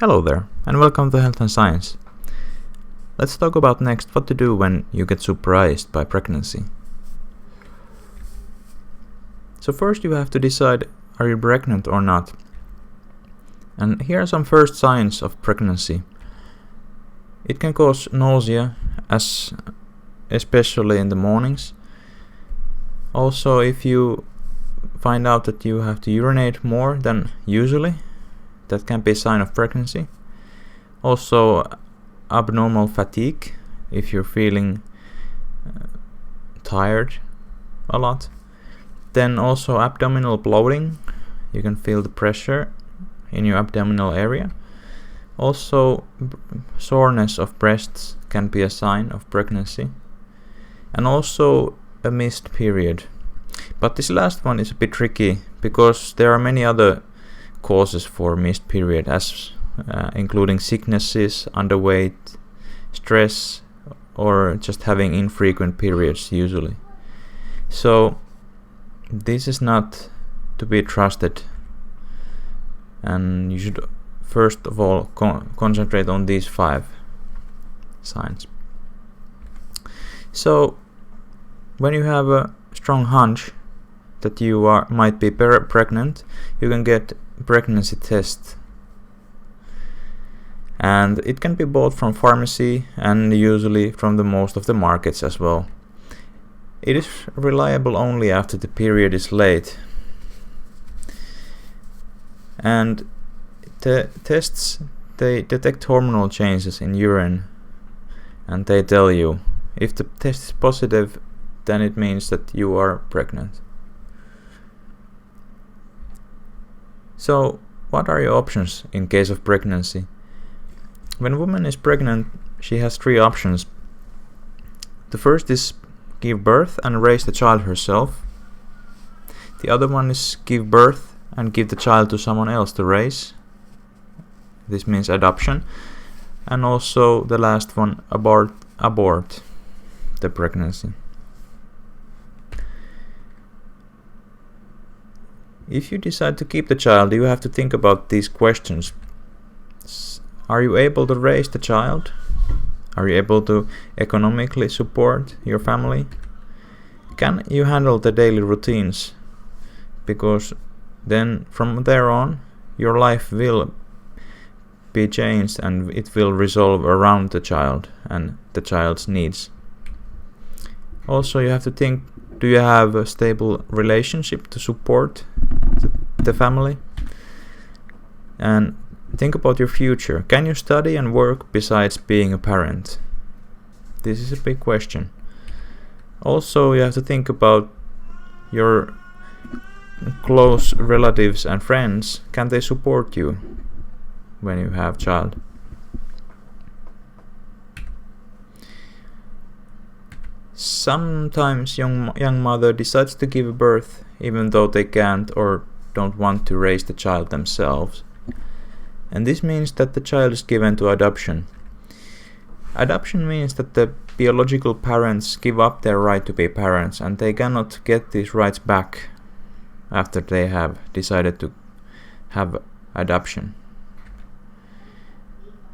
Hello there, and welcome to Health and Science. Let's talk about next what to do when you get surprised by pregnancy. So first you have to decide, are you pregnant or not? And here are some first signs of pregnancy. It can cause nausea, especially in the mornings. Also, if you find out that you have to urinate more than usually, that can be a sign of pregnancy. Also, abnormal fatigue, if you're feeling tired a lot. Then also abdominal bloating, you can feel the pressure in your abdominal area. Also, soreness of breasts can be a sign of pregnancy. And also a missed period. But this last one is a bit tricky because there are many other causes for missed period, including sicknesses, underweight, stress, or just having infrequent periods usually. So this is not to be trusted, and you should first of all concentrate on these 5 signs. So when you have a strong hunch that you might be pregnant, you can get pregnancy test, and it can be bought from pharmacy and usually from the most of the markets as well. It is reliable only after the period is late, and the tests, they detect hormonal changes in urine, and they tell you if the test is positive, then it means that you are pregnant. So, what are your options in case of pregnancy? When a woman is pregnant, she has 3 options. The first is give birth and raise the child herself. The other one is give birth and give the child to someone else to raise. This means adoption. And also the last one, abort the pregnancy. If you decide to keep the child, you have to think about these questions. Are you able to raise the child? Are you able to economically support your family? Can you handle the daily routines? Because then from there on, your life will be changed and it will resolve around the child and the child's needs. Also, you have to think, do you have a stable relationship to support the family? And think about your future. Can you study and work besides being a parent? This is a big question. Also, you have to think about your close relatives and friends. Can they support you when you have a child? Sometimes young mother decides to give birth even though they can't or don't want to raise the child themselves. And this means that the child is given to adoption. Adoption means that the biological parents give up their right to be parents, and they cannot get these rights back after they have decided to have adoption.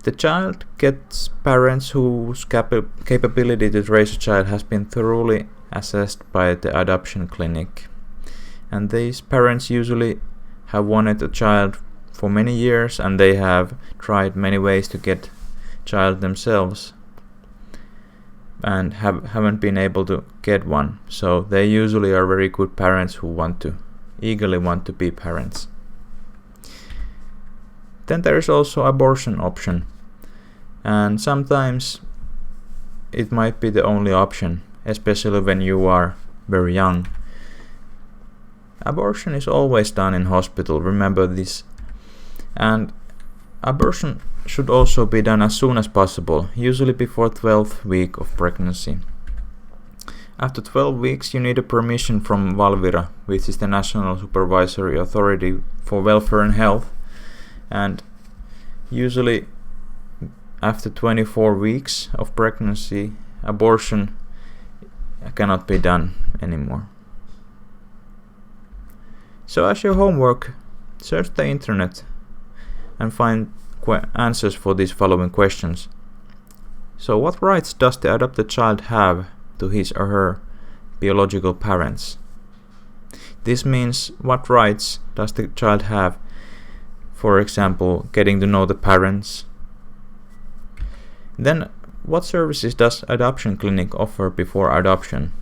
The child gets parents whose capability to raise a child has been thoroughly assessed by the adoption clinic. And these parents usually have wanted a child for many years, and they have tried many ways to get a child themselves and haven't been able to get one. So they usually are very good parents who eagerly want to be parents. Then there is also abortion option, and sometimes it might be the only option, especially when you are very young. Abortion is always done in hospital, remember this. And abortion should also be done as soon as possible, usually before 12th week of pregnancy. After 12 weeks, you need a permission from Valvira, which is the National Supervisory Authority for Welfare and Health. And usually after 24 weeks of pregnancy, abortion cannot be done anymore. So as your homework, search the internet and find answers for these following questions. So, what rights does the adopted child have to his or her biological parents? This means, what rights does the child have, for example, getting to know the parents? Then, what services does adoption clinic offer before adoption?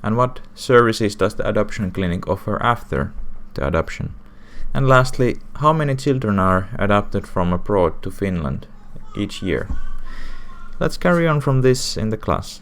And what services does the adoption clinic offer after the adoption? And lastly, how many children are adopted from abroad to Finland each year? Let's carry on from this in the class.